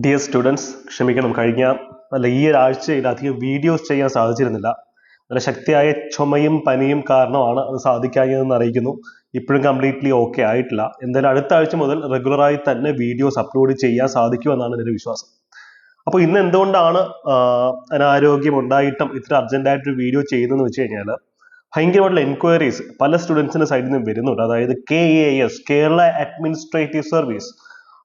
Dear students, ക്ഷമിക്കണം, ഈ ഒരാഴ്ചയിൽ അധികം വീഡിയോസ് ചെയ്യാൻ സാധിച്ചിരുന്നില്ല. നല്ല ശക്തിയായ ചുമയും പനിയും കാരണമാണ് അത് സാധിക്കാഞ്ഞതെന്ന് അറിയിക്കുന്നു. ഇപ്പോഴും കംപ്ലീറ്റ്ലി ഓക്കെ ആയിട്ടില്ല. എന്തായാലും അടുത്ത ആഴ്ച മുതൽ റെഗുലറായി തന്നെ വീഡിയോസ് അപ്ലോഡ് ചെയ്യാൻ സാധിക്കുമെന്നാണ് എൻ്റെ വിശ്വാസം. അപ്പോൾ ഇന്ന് എന്തുകൊണ്ടാണ് അനാരോഗ്യം ഉണ്ടായിട്ടും ഇത്ര അർജന്റായിട്ടൊരു വീഡിയോ ചെയ്യുന്നതെന്ന് വെച്ച് കഴിഞ്ഞാൽ ഭയങ്കരമായിട്ടുള്ള എൻക്വയറീസ് പല സ്റ്റുഡൻസിന്റെ സൈഡിൽ നിന്നും വരുന്നുണ്ട്. അതായത് KAS, കേരള അഡ്മിനിസ്ട്രേറ്റീവ് സർവീസ്,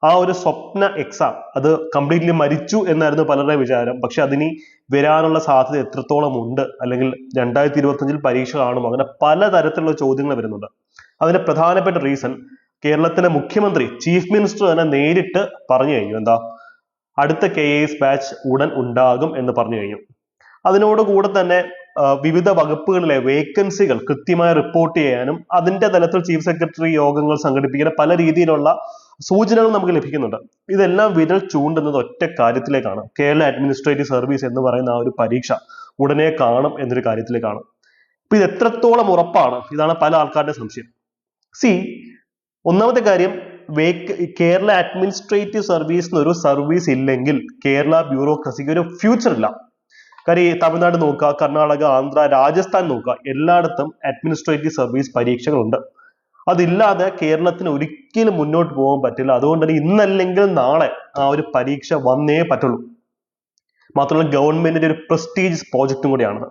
ആ ഒരു സ്വപ്ന എക്സാം അത് കംപ്ലീറ്റ്ലി മരിച്ചു എന്നായിരുന്നു പലരുടെയും വിചാരം. പക്ഷെ അതിനി വരാനുള്ള സാധ്യത എത്രത്തോളം ഉണ്ട്, അല്ലെങ്കിൽ 2025 പരീക്ഷ കാണുമോ, അങ്ങനെ പലതരത്തിലുള്ള ചോദ്യങ്ങൾ വരുന്നുണ്ട്. അതിന്റെ പ്രധാനപ്പെട്ട റീസൺ കേരളത്തിലെ മുഖ്യമന്ത്രി, ചീഫ് മിനിസ്റ്റർ തന്നെ നേരിട്ട് പറഞ്ഞു കഴിഞ്ഞു. എന്താ, അടുത്ത KAS ബാച്ച് ഉടൻ ഉണ്ടാകും എന്ന് പറഞ്ഞു കഴിഞ്ഞു. അതിനോടുകൂടെ തന്നെ വിവിധ വകുപ്പുകളിലെ വേക്കൻസികൾ കൃത്യമായി റിപ്പോർട്ട് ചെയ്യാനും അതിന്റെ തലത്തിൽ ചീഫ് സെക്രട്ടറി യോഗങ്ങൾ സംഘടിപ്പിക്കുന്ന പല രീതിയിലുള്ള സൂചനകൾ നമുക്ക് ലഭിക്കുന്നുണ്ട്. ഇതെല്ലാം വിരൽ ചൂണ്ടുന്നത് ഒറ്റ കാര്യത്തിലേക്കാണ്: കേരള അഡ്മിനിസ്ട്രേറ്റീവ് സർവീസ് എന്ന് പറയുന്ന ആ ഒരു പരീക്ഷ ഉടനെ കാണും എന്നൊരു കാര്യത്തിലേക്കാണ്. അപ്പൊ ഇത് എത്രത്തോളം ഉറപ്പാണ്? ഇതാണ് പല ആൾക്കാരുടെ സംശയം. ഒന്നാമത്തെ കാര്യം, കേരള അഡ്മിനിസ്ട്രേറ്റീവ് സർവീസ് എന്നൊരു സർവീസ് ഇല്ലെങ്കിൽ കേരള ബ്യൂറോക്രസിക്ക് ഒരു ഫ്യൂച്ചർ ഇല്ല. കാര്യം തമിഴ്നാട് നോക്കുക, കർണാടക, ആന്ധ്ര, രാജസ്ഥാൻ നോക്കുക, എല്ലായിടത്തും അഡ്മിനിസ്ട്രേറ്റീവ് സർവീസ് പരീക്ഷകളുണ്ട്. അതില്ലാതെ കേരളത്തിന് ഒരിക്കലും മുന്നോട്ട് പോകാൻ പറ്റില്ല. അതുകൊണ്ട് തന്നെ ഇന്നല്ലെങ്കിൽ നാളെ ആ ഒരു പരീക്ഷ വന്നേ പറ്റുള്ളൂ. മാത്രമല്ല ഗവൺമെന്റിന്റെ ഒരു പ്രസ്റ്റീജിയസ് പ്രോജക്റ്റും കൂടിയാണ്.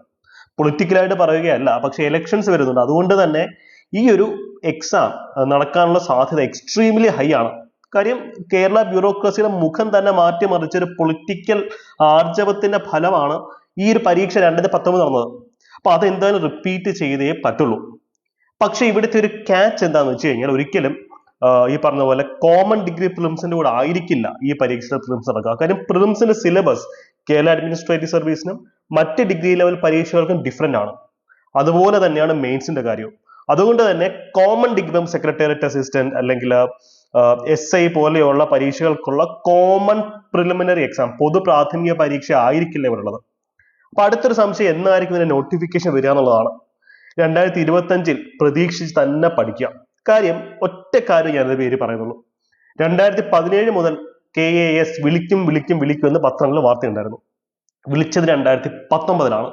പൊളിറ്റിക്കലായിട്ട് പറയുകയല്ല, പക്ഷെ ഇലക്ഷൻസ് വരുന്നുണ്ട്. അതുകൊണ്ട് തന്നെ ഈ ഒരു എക്സാം നടക്കാനുള്ള സാധ്യത എക്സ്ട്രീംലി ഹൈ ആണ്. കാര്യം കേരള ബ്യൂറോക്രസിയുടെ മുഖം തന്നെ മാറ്റിമറിച്ച ഒരു പൊളിറ്റിക്കൽ ആർജവത്തിന്റെ ഫലമാണ് ഈ ഒരു പരീക്ഷ 2019 നടന്നത്. അപ്പൊ അതെന്തായാലും റിപ്പീറ്റ് ചെയ്തേ പറ്റുള്ളൂ. പക്ഷെ ഇവിടുത്തെ ഒരു ക്യാച്ച് എന്താണെന്ന് വെച്ച് കഴിഞ്ഞാൽ, ഒരിക്കലും ഈ പറഞ്ഞ പോലെ കോമൺ ഡിഗ്രി പ്രിലിംസിന്റെ കൂടെ ആയിരിക്കില്ല ഈ പരീക്ഷയുടെ പ്രിലിംസ് നടക്കുക. കാര്യം പ്രിലിംസിന്റെ സിലബസ് കേരള അഡ്മിനിസ്ട്രേറ്റീവ് സർവീസിനും മറ്റ് ഡിഗ്രി ലെവൽ പരീക്ഷകൾക്കും ഡിഫറെന്റ് ആണ്. അതുപോലെ തന്നെയാണ് മെയിൻസിന്റെ കാര്യവും. അതുകൊണ്ട് തന്നെ കോമൺ ഡിഗ്രി സെക്രട്ടേറിയറ്റ് അസിസ്റ്റന്റ് അല്ലെങ്കിൽ SI പോലെയുള്ള പരീക്ഷകൾക്കുള്ള കോമൺ പ്രിലിമിനറി എക്സാം, പൊതു പ്രാഥമിക പരീക്ഷ ആയിരിക്കില്ല ഇവിടെ ഉള്ളത്. അപ്പൊ അടുത്തൊരു സംശയം, എന്നായിരിക്കും ഇതിന്റെ നോട്ടിഫിക്കേഷൻ വരിക എന്നുള്ളതാണ്. 2025 പ്രതീക്ഷിച്ച് തന്നെ പഠിക്കുക. കാര്യം ഒറ്റ കാര്യം ഞാനൊരു പേര് പറയുന്നുള്ളൂ. 2017 മുതൽ KAS വിളിക്കും എന്ന് പത്രങ്ങളിൽ വാർത്തയുണ്ടായിരുന്നു. വിളിച്ചത് 2019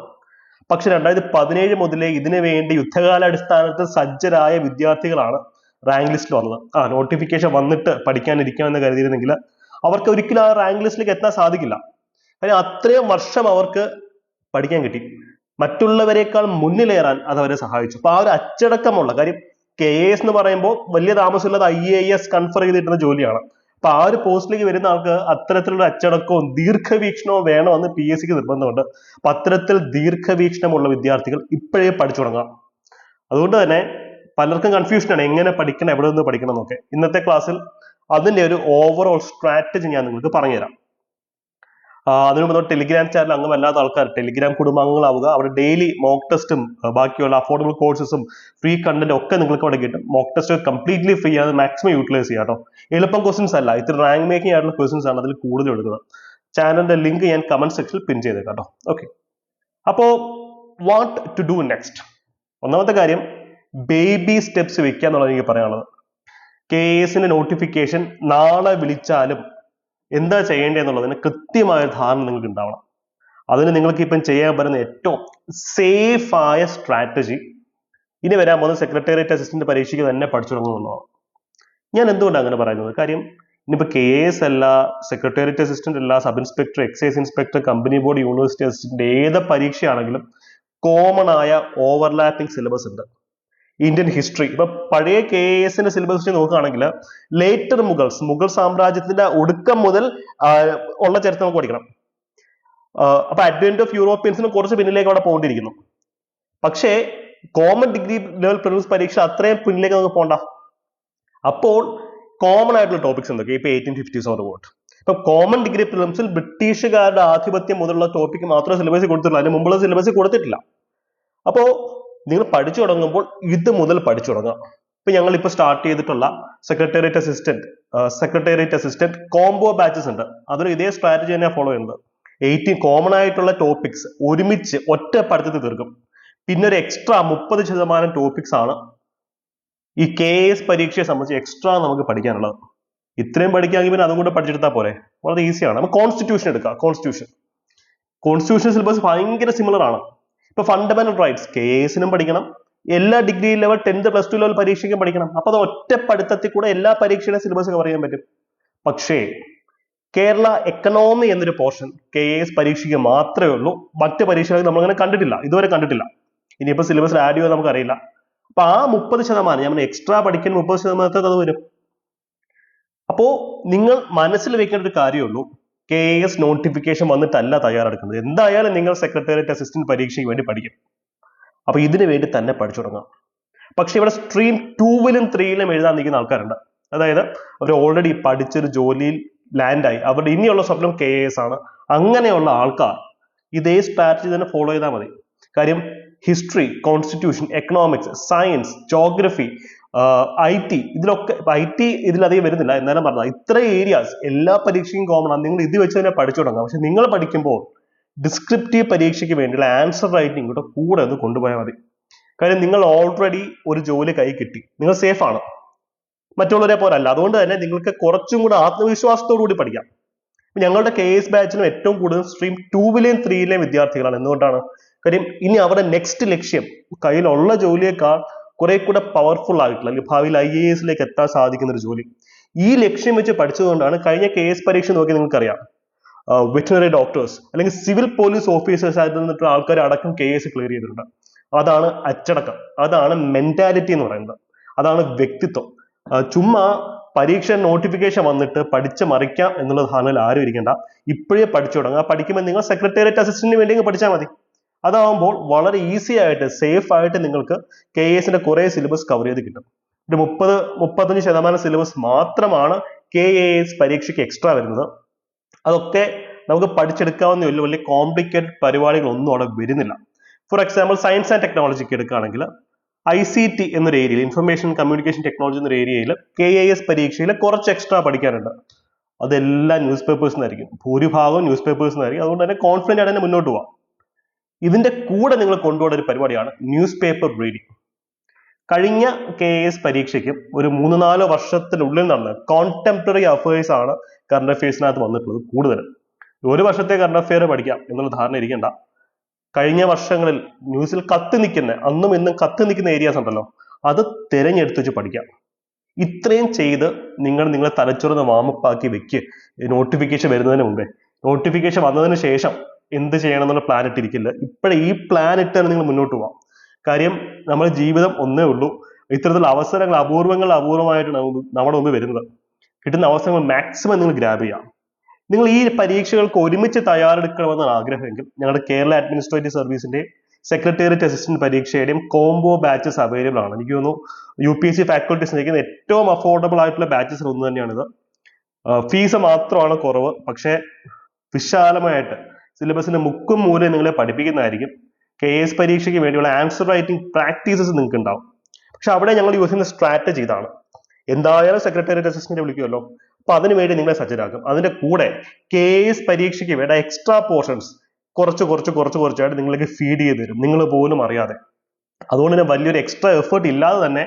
പക്ഷെ 2017 മുതലേ ഇതിനു വേണ്ടി യുദ്ധകാലാടിസ്ഥാനത്തിൽ സജ്ജരായ വിദ്യാർത്ഥികളാണ് റാങ്ക് ലിസ്റ്റിൽ വന്നത്. നോട്ടിഫിക്കേഷൻ വന്നിട്ട് പഠിക്കാനിരിക്കാമെന്ന് കരുതിയിരുന്നെങ്കിൽ അവർക്ക് ഒരിക്കലും ആ റാങ്ക് ലിസ്റ്റിലേക്ക് എത്താൻ സാധിക്കില്ല. കാര്യം അത്രയും വർഷം അവർക്ക് പഠിക്കാൻ കിട്ടി. മറ്റുള്ളവരെക്കാൾ മുന്നിലേറാൻ അത് അവരെ സഹായിച്ചു. അപ്പൊ ആ ഒരു അച്ചടക്കമുള്ള കാര്യം, KAS എന്ന് പറയുമ്പോൾ വലിയ താമസമില്ലാതെ IAS കൺഫർ ചെയ്തിട്ടുള്ള ജോലിയാണ്. അപ്പൊ ആ ഒരു പോസ്റ്റിലേക്ക് വരുന്ന ആൾക്ക് അത്തരത്തിലുള്ള അച്ചടക്കവും ദീർഘവീക്ഷണവും വേണമെന്ന് PSCക്ക് നിർബന്ധമുണ്ട്. അപ്പൊ അത്തരത്തിൽ ദീർഘവീക്ഷണമുള്ള വിദ്യാർത്ഥികൾ ഇപ്പോഴേ പഠിച്ചു തുടങ്ങാം. അതുകൊണ്ട് തന്നെ പലർക്കും കൺഫ്യൂഷനാണ് എങ്ങനെ പഠിക്കണം, എവിടെ നിന്ന് പഠിക്കണം എന്നൊക്കെ. ഇന്നത്തെ ക്ലാസ്സിൽ അതിന്റെ ഒരു ഓവറോൾ സ്ട്രാറ്റജി ഞാൻ നിങ്ങൾക്ക് പറഞ്ഞുതരാം. അതിനു മുമ്പ് ടെലിഗ്രാം ചാനൽ അംഗമല്ലാത്ത ആൾക്കാർ ടെലിഗ്രാം കുടുംബാംഗങ്ങളാവുക. അവിടെ ഡെയിലി മോക്ക് ടെസ്റ്റും ബാക്കിയുള്ള അഫോർഡബിൾ കോഴ്സസും ഫ്രീ കണ്ടന്റ് ഒക്കെ നിങ്ങൾക്ക് അവിടെ കിട്ടും. മോക്ക് ടെസ്റ്റ് കംപ്ലീറ്റ്ലി ഫ്രീ ആണ്, മാക്സിമം യൂട്ടിലൈസ് ചെയ്യാം കേട്ടോ. എളുപ്പം ക്വസ്റ്റ്യൻസ് അല്ല, ഇത്ര റാങ്ക് മേക്കിംഗ് ആയിട്ടുള്ള ക്വസ്റ്റ്യൻസ് ആണ് അതിൽ കൂടുതൽ എടുക്കുന്നത്. ചാനലിന്റെ ലിങ്ക് ഞാൻ കമന്റ് സെക്ഷനിൽ പിൻ ചെയ്തേക്കാം കേട്ടോ. ഓക്കെ, അപ്പോ വാട്ട് ടു ഡു നെക്സ്റ്റ്? ഒന്നാമത്തെ കാര്യം, ബേബി സ്റ്റെപ്സ് വെക്കുക എന്നുള്ളത് എനിക്ക് പറയാനുള്ളത്. KASന്റെ നോട്ടിഫിക്കേഷൻ നാളെ വിളിച്ചാലും എന്താ ചെയ്യേണ്ടതെന്നുള്ളതിന് കൃത്യമായ ധാരണ നിങ്ങൾക്ക് ഉണ്ടാവണം. അതിന് നിങ്ങൾക്ക് ഇപ്പം ചെയ്യാൻ പറ്റുന്ന ഏറ്റവും സേഫ് ആയ സ്ട്രാറ്റജി ഇനി വരാൻ പോകുന്ന സെക്രട്ടേറിയറ്റ് അസിസ്റ്റന്റ് പരീക്ഷയ്ക്ക് തന്നെ പഠിച്ചു തുടങ്ങുന്നതാണ്. ഞാൻ എന്തുകൊണ്ടാണ് അങ്ങനെ പറയുന്നത്? കാര്യം ഇനിയിപ്പോൾ KAS അല്ല, സെക്രട്ടേറിയറ്റ് അസിസ്റ്റന്റ് അല്ല, sub inspector, excise inspector, company board, university assistant, ഏത് പരീക്ഷയാണെങ്കിലും കോമൺ ആയ ഓവർലാപ്പിംഗ് സിലബസ് ഉണ്ട്. ഇന്ത്യൻ ഹിസ്റ്ററി, ഇപ്പൊ പഴയ KASന്റെ സിലബസ് നോക്കുകയാണെങ്കിൽ ലേറ്റർ മുഗൾ സാമ്രാജ്യത്തിന്റെ ഒടുക്കം മുതൽ ഉള്ള ചരിത്രം നമുക്ക് പഠിക്കണം. അപ്പൊ അഡ്വന്റ് ഓഫ് യൂറോപ്യൻസിന് കുറച്ച് പിന്നിലേക്ക് അവിടെ പോകേണ്ടിയിരിക്കുന്നു. പക്ഷേ കോമൺ ഡിഗ്രി ലെവൽ പ്രിലിംസ് പരീക്ഷ അത്രയും പിന്നിലേക്ക് നമുക്ക് പോകണ്ട. അപ്പോൾ കോമൺ ആയിട്ടുള്ള ടോപ്പിക്സ് എന്തൊക്കെ? ഇപ്പൊ 1850s ഓർവോട്ട്. ഇപ്പൊ കോമൺ ഡിഗ്രി പ്രിലിംസിൽ ബ്രിട്ടീഷുകാരുടെ ആധിപത്യം മുതലുള്ള ടോപ്പിക്ക് മാത്രമേ സിലബസിൽ കൊടുത്തിട്ടുള്ളൂ, അതിന് മുമ്പുള്ള സിലബസിൽ കൊടുത്തിട്ടില്ല. അപ്പോ നിങ്ങൾ പഠിച്ചു തുടങ്ങുമ്പോൾ ഇത് മുതൽ പഠിച്ചു തുടങ്ങാം. ഇപ്പൊ ഞങ്ങൾ ഇപ്പൊ സ്റ്റാർട്ട് ചെയ്തിട്ടുള്ള സെക്രട്ടേറിയറ്റ് അസിസ്റ്റന്റ് കോംബോ ബാച്ചസ് ഉണ്ട്. അതിന് ഇതേ സ്ട്രാറ്റജി തന്നെ ഫോളോ ചെയ്യുന്നത്. 18 കോമൺ ആയിട്ടുള്ള ടോപ്പിക്സ് ഒരുമിച്ച് ഒറ്റ പഠിത്തത്തിൽ തീർക്കും. പിന്നെ ഒരു എക്സ്ട്രാ 30% ടോപ്പിക്സ് ആണ് ഈ KAS പരീക്ഷയെ സംബന്ധിച്ച് എക്സ്ട്രാ നമുക്ക് പഠിക്കാനുള്ളത്. ഇത്രയും പഠിക്കുകയാണെങ്കിൽ പിന്നെ അതും കൂടെ പഠിച്ചെടുത്താൽ പോരെ, വളരെ ഈസിയാണ്. നമുക്ക് കോൺസ്റ്റിറ്റ്യൂഷൻ എടുക്കാം. കോൺസ്റ്റിറ്റ്യൂഷൻ സിലബസ് ഭയങ്കര സിമിലർ ആണ്. ഇപ്പൊ ഫണ്ടമെന്റൽ റൈറ്റ്സ് കേസിനും പഠിക്കണം, എല്ലാ ഡിഗ്രി ലെവൽ 10th +2 ലെവൽ പരീക്ഷയ്ക്കും പഠിക്കണം. അപ്പൊ അത് ഒറ്റ പഠിത്തത്തിൽ കൂടെ എല്ലാ പരീക്ഷയുടെ സിലബസ് കവർ ചെയ്യാൻ പറ്റും. പക്ഷേ കേരള എക്കണോമി എന്നൊരു പോർഷൻ KAS പരീക്ഷയ്ക്ക് മാത്രമേ ഉള്ളൂ. മറ്റ് പരീക്ഷകൾ നമ്മളങ്ങനെ കണ്ടിട്ടില്ല, ഇതുവരെ കണ്ടിട്ടില്ല. ഇനിയിപ്പോ സിലബസിൽ ആഡ് ചെയ്യുമോ നമുക്കറിയില്ല. അപ്പൊ ആ 30%, ഞാൻ എക്സ്ട്രാ പഠിക്കാൻ 30% അത് വരും. അപ്പോ നിങ്ങൾ മനസ്സിൽ വെക്കേണ്ട ഒരു കാര്യമുള്ളൂ, KAS നോട്ടിഫിക്കേഷൻ വന്നിട്ടല്ല തയ്യാറെടുക്കുന്നത്. എന്തായാലും നിങ്ങൾ സെക്രട്ടേറിയറ്റ് അസിസ്റ്റന്റ് പരീക്ഷയ്ക്ക് വേണ്ടി പഠിക്കും. അപ്പൊ ഇതിനു വേണ്ടി തന്നെ പഠിച്ചു തുടങ്ങാം. പക്ഷെ ഇവിടെ സ്ട്രീം 2-ലും 3-ലും എഴുതാൻ നിൽക്കുന്ന ആൾക്കാരുണ്ട്. അതായത് അവർ ഓൾറെഡി പഠിച്ചൊരു ജോലിയിൽ ലാൻഡായി, അവരുടെ ഇനിയുള്ള സ്വപ്നം KAS ആണ്. അങ്ങനെയുള്ള ആൾക്കാർ ഇതേ സ്ട്രാറ്റജി തന്നെ ഫോളോ ചെയ്താൽ മതി. കാര്യം history, constitution, economics, science, geography, IT, ഇതിലൊക്കെ IT ഇതിലധികം വരുന്നില്ല, എന്നാലും പറഞ്ഞാൽ ഇത്രയും ഏരിയാസ് എല്ലാ പരീക്ഷയും കോമൺ ആണ്. നിങ്ങൾ ഇത് വെച്ച് തന്നെ പഠിച്ചു തുടങ്ങാം. പക്ഷെ നിങ്ങൾ പഠിക്കുമ്പോൾ ഡിസ്ക്രിപ്റ്റീവ് പരീക്ഷയ്ക്ക് വേണ്ടിയുള്ള ആൻസർ റൈറ്റിംഗ് കൂടെ ഒന്ന് കൊണ്ടുപോയാൽ മതി. കാര്യം നിങ്ങൾ ഓൾറെഡി ഒരു ജോലി കൈ കിട്ടി, നിങ്ങൾ സേഫ് ആണ്, മറ്റുള്ളവരെ പോലല്ല. അതുകൊണ്ട് തന്നെ നിങ്ങൾക്ക് കുറച്ചും കൂടെ ആത്മവിശ്വാസത്തോടു കൂടി പഠിക്കാം. ഞങ്ങളുടെ KAS ബാച്ചിനും ഏറ്റവും കൂടുതൽ സ്ട്രീം 2-ലെയും 3-ലെയും വിദ്യാർത്ഥികളാണ്. എന്തുകൊണ്ടാണ്? കാര്യം ഇനി അവരുടെ നെക്സ്റ്റ് ലക്ഷ്യം കയ്യിലുള്ള ജോലിയേക്കാൾ കുറെ കൂടെ പവർഫുൾ ആയിട്ടുള്ള, അല്ലെങ്കിൽ ഭാവിയിൽ IAS എത്താൻ സാധിക്കുന്ന ഒരു ജോലി, ഈ ലക്ഷ്യം വെച്ച് പഠിച്ചതുകൊണ്ടാണ് കഴിഞ്ഞ KAS പരീക്ഷ നോക്കി നിങ്ങൾക്കറിയാം, വെറ്ററിനറി ഡോക്ടേഴ്സ് അല്ലെങ്കിൽ സിവിൽ പോലീസ് ഓഫീസേഴ്സ് ആയിട്ട് ആൾക്കാർ അടക്കം KAS ക്ലിയർ ചെയ്തിട്ടുണ്ട്. അതാണ് അച്ചടക്കം, അതാണ് മെന്റാലിറ്റി എന്ന് പറയുന്നത്, അതാണ് വ്യക്തിത്വം. ചുമ്മാ പരീക്ഷ നോട്ടിഫിക്കേഷൻ വന്നിട്ട് പഠിച്ച് മറിക്കാം എന്നുള്ള ധാരണയിൽ ആരും ഇരിക്കേണ്ട. ഇപ്പോഴേ പഠിച്ചു തുടങ്ങുക. പഠിക്കുമ്പോൾ നിങ്ങൾ സെക്രട്ടേറിയറ്റ് അസിസ്റ്റന്റിന് വേണ്ടി പഠിച്ചാൽ മതി. അതാവുമ്പോൾ വളരെ ഈസി ആയിട്ട് സേഫ് ആയിട്ട് നിങ്ങൾക്ക് KASന്റെ കുറെ സിലബസ് കവർ ചെയ്ത് കിട്ടും. ഒരു 30-35% സിലബസ് മാത്രമാണ് KAS പരീക്ഷയ്ക്ക് എക്സ്ട്രാ വരുന്നത്. അതൊക്കെ നമുക്ക് പഠിച്ചെടുക്കാവുന്നേ ഉള്ളൂ. വലിയ കോംപ്ലിക്കേറ്റഡ് പരിപാടികളൊന്നും അവിടെ വരുന്നില്ല. ഫോർ എക്സാമ്പിൾ സയൻസ് ആൻഡ് ടെക്നോളജിക്ക് എടുക്കുകയാണെങ്കിൽ ICT എന്നൊരു ഏരിയയിൽ, ഇൻഫർമേഷൻ കമ്മ്യൂണിക്കേഷൻ ടെക്നോളജി എന്നൊരു ഏരിയയിൽ KAS പരീക്ഷയിൽ കുറച്ച് എക്സ്ട്രാ പഠിക്കാനുണ്ട്. അതെല്ലാം ന്യൂസ് പേപ്പേഴ്സ് നിന്നായിരിക്കും, ഭൂരിഭാഗവും ന്യൂസ് പേപ്പേഴ്സ് നിന്നായിരിക്കും. അതുകൊണ്ട് തന്നെ കോൺഫിഡന്റ് ആയിട്ട് തന്നെ മുന്നോട്ട് പോവാം. ഇതിന്റെ കൂടെ നിങ്ങൾ കൊണ്ടുപോകുന്ന ഒരു പരിപാടിയാണ് ന്യൂസ് പേപ്പർ റീഡിംഗ്. കഴിഞ്ഞ KAS പരീക്ഷയ്ക്ക് ഒരു 3-4 വർഷത്തിനുള്ളിൽ നടന്ന കോൺടെമ്പററി അഫയേഴ്സ് ആണ് കറണ്ട് അഫയേഴ്സിനകത്ത് വന്നിട്ടുള്ളത് കൂടുതലും. ഒരു വർഷത്തെ കറണ്ട് അഫയർ പഠിക്കാം എന്നുള്ള ധാരണ ഇരിക്കേണ്ട. കഴിഞ്ഞ വർഷങ്ങളിൽ ന്യൂസിൽ കത്തി നിൽക്കുന്ന, അന്നും ഇന്നും കത്തി നിൽക്കുന്ന ഏരിയാസ് ഉണ്ടല്ലോ, അത് തിരഞ്ഞെടുത്ത് വെച്ച് പഠിക്കാം. ഇത്രയും ചെയ്ത് നിങ്ങളെ തലച്ചോറിന് വാമപ്പാക്കി വെക്ക്. നോട്ടിഫിക്കേഷൻ വരുന്നതിന് മുമ്പേ, നോട്ടിഫിക്കേഷൻ വന്നതിന് ശേഷം എന്ത് ചെയ്യണം എന്നുള്ള പ്ലാൻ ഇട്ടിരിക്കില്ല. ഇപ്പോഴേ ഈ പ്ലാൻ ഇട്ടാണ് നിങ്ങൾ മുന്നോട്ട് പോവാം. കാര്യം നമ്മുടെ ജീവിതം ഒന്നേ ഉള്ളൂ. ഇത്തരത്തിലുള്ള അവസരങ്ങൾ അപൂർവമായിട്ട് നമ്മുടെ മുമ്പ് വരുന്നത്. കിട്ടുന്ന അവസരങ്ങൾ മാക്സിമം നിങ്ങൾ ഗ്രാബ് ചെയ്യാം. നിങ്ങൾ ഈ പരീക്ഷകൾക്ക് ഒരുമിച്ച് തയ്യാറെടുക്കണമെന്നാണ് ആഗ്രഹമെങ്കിൽ ഞങ്ങളുടെ കേരള അഡ്മിനിസ്ട്രേറ്റീവ് സർവീസിന്റെ സെക്രട്ടേറിയറ്റ് അസിസ്റ്റന്റ് പരീക്ഷയുടെയും കോംബോ ബാച്ചസ് അവൈലബിൾ ആണ്. എനിക്ക് തോന്നുന്നു UPSC ഫാക്കൽറ്റീസ് നിൽക്കുന്ന ഏറ്റവും അഫോർഡബിൾ ആയിട്ടുള്ള ബാച്ചസിൽ ഒന്ന് തന്നെയാണിത്. ഫീസ് മാത്രമാണ് കുറവ്, പക്ഷേ വിശാലമായിട്ട് സിലബസിന്റെ മുക്കും മൂലം നിങ്ങളെ പഠിപ്പിക്കുന്നതായിരിക്കും. KAS പരീക്ഷയ്ക്ക് വേണ്ടിയുള്ള ആൻസർ റൈറ്റിംഗ് പ്രാക്ടീസസ് നിങ്ങൾക്ക് ഉണ്ടാവും. പക്ഷെ അവിടെ ഞങ്ങൾ യൂസ് ചെയ്യുന്ന സ്ട്രാറ്റജി ഇതാണ്. എന്തായാലും സെക്രട്ടേറിയറ്റ് അസിസ്റ്റന്റ് വിളിക്കുമല്ലോ, അപ്പൊ അതിനുവേണ്ടി നിങ്ങളെ സജ്ജരാക്കും. അതിന്റെ കൂടെ KAS പരീക്ഷയ്ക്ക് വേണ്ട എക്സ്ട്രാ പോർഷൻസ് കുറച്ചായിട്ട് നിങ്ങൾക്ക് ഫീഡ് ചെയ്ത് തരും, നിങ്ങൾ പോലും അറിയാതെ. അതുകൊണ്ട് തന്നെ വലിയൊരു എക്സ്ട്രാ എഫേർട്ട് ഇല്ലാതെ തന്നെ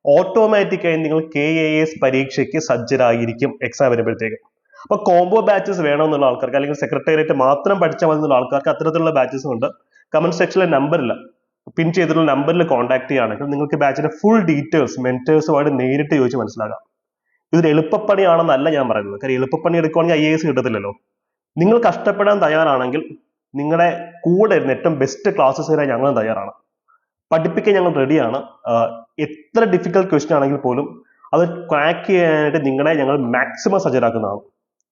ഓട്ടോമാറ്റിക്കായി നിങ്ങൾ KAS പരീക്ഷയ്ക്ക് സജ്ജരായിരിക്കും എക്സാം വരുമ്പോഴത്തേക്ക്. അപ്പൊ കോംബോ ബാച്ചസ് വേണമെന്നുള്ള ആൾക്കാർക്ക്, അല്ലെങ്കിൽ സെക്രട്ടേറിയറ്റ് മാത്രം പഠിച്ചാൽ മതി എന്നുള്ള ആൾക്കാർക്ക് അത്തരത്തിലുള്ള ബാച്ചസ് ഉണ്ട്. കമന്റ് സെക്ഷനിലെ നമ്പറിൽ, പിൻ ചെയ്തിട്ടുള്ള നമ്പറിൽ കോൺടാക്ട് ചെയ്യുകയാണെങ്കിൽ നിങ്ങൾക്ക് ബാച്ചിന്റെ ഫുൾ ഡീറ്റെയിൽസ് മെന്റേഴ്സുമായിട്ട് നേരിട്ട് ചോദിച്ച് മനസ്സിലാക്കാം. ഇതൊരു എളുപ്പപ്പണിയാണെന്നല്ല ഞാൻ പറയുന്നത്. കാര്യം എളുപ്പപ്പണി എടുക്കുകയാണെങ്കിൽ IAS കിട്ടത്തില്ലല്ലോ. നിങ്ങൾ കഷ്ടപ്പെടാൻ തയ്യാറാണെങ്കിൽ നിങ്ങളുടെ കൂടെ ഇരുന്ന് ഏറ്റവും ബെസ്റ്റ് ക്ലാസ്സസ് തരാൻ ഞങ്ങളും തയ്യാറാണ്. പഠിപ്പിക്കാൻ ഞങ്ങൾ റെഡിയാണ്. എത്ര ഡിഫിക്കൽട്ട് ക്വസ്റ്റ്യൻ ആണെങ്കിൽ പോലും അത് ക്രാക്ക് ചെയ്യാനായിട്ട് ഞങ്ങൾ മാക്സിമം സജ്ജരാക്കുന്നതാണ്.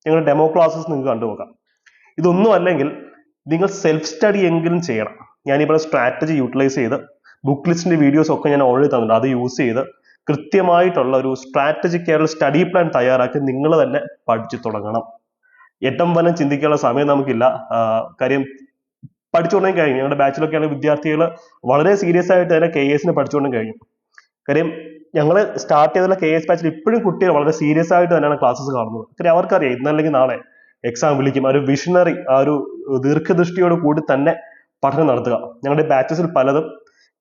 ഞങ്ങളുടെ ഡെമോ ക്ലാസ്സസ് നിങ്ങൾക്ക് കണ്ടുപോകാം. ഇതൊന്നും അല്ലെങ്കിൽ നിങ്ങൾ സെൽഫ് സ്റ്റഡി എങ്കിലും ചെയ്യണം. ഞാനിപ്പോൾ സ്ട്രാറ്റജി യൂട്ടിലൈസ് ചെയ്ത് ബുക്ക് ലിസ്റ്റിന്റെ വീഡിയോസ് ഒക്കെ ഞാൻ ഓൾറെഡി തന്നിട്ടുണ്ട്. അത് യൂസ് ചെയ്ത് കൃത്യമായിട്ടുള്ള ഒരു സ്ട്രാറ്റജിക് ആയിട്ടുള്ള സ്റ്റഡി പ്ലാൻ തയ്യാറാക്കി നിങ്ങൾ തന്നെ പഠിച്ചു തുടങ്ങണം. എട്ടം വനം ചിന്തിക്കാനുള്ള സമയം നമുക്കില്ല. കാര്യം പഠിച്ചുകൊണ്ടേ കഴിഞ്ഞു. ഞങ്ങളുടെ ബാച്ചിലൊക്കെയാണ് വിദ്യാർത്ഥികൾ വളരെ സീരിയസ് ആയിട്ട് തന്നെ KASന് പഠിച്ചുകൊണ്ടും കഴിഞ്ഞു. കാര്യം ഞങ്ങൾ സ്റ്റാർട്ട് ചെയ്തുള്ള KAS ബാച്ചിൽ ഇപ്പോഴും കുട്ടികൾ വളരെ സീരിയസ് ആയിട്ട് തന്നെയാണ് ക്ലാസ്സസ് കാണുന്നത്. കാര്യം അവർക്കറിയാം ഇന്നല്ലെങ്കിൽ നാളെ എക്സാം വിളിക്കും. ആ ഒരു വിഷണറി, ആ ഒരു ദീർഘദൃഷ്ടിയോട് കൂടി തന്നെ പഠനം നടത്തുക. ഞങ്ങളുടെ ബാച്ചസിൽ പലതും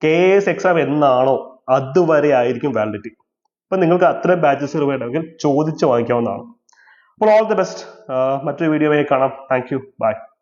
KAS എക്സാം എന്നാണോ അതുവരെ ആയിരിക്കും വാലിഡിറ്റി. അപ്പൊ നിങ്ങൾക്ക് അത്രയും ബാച്ചസ് വേണമെങ്കിൽ ചോദിച്ച് വാങ്ങിക്കാവുന്നതാണ്. അപ്പോൾ ഓൾ ദി ബെസ്റ്റ്. മറ്റൊരു വീഡിയോയിൽ കാണാം. Thank you. ബൈ.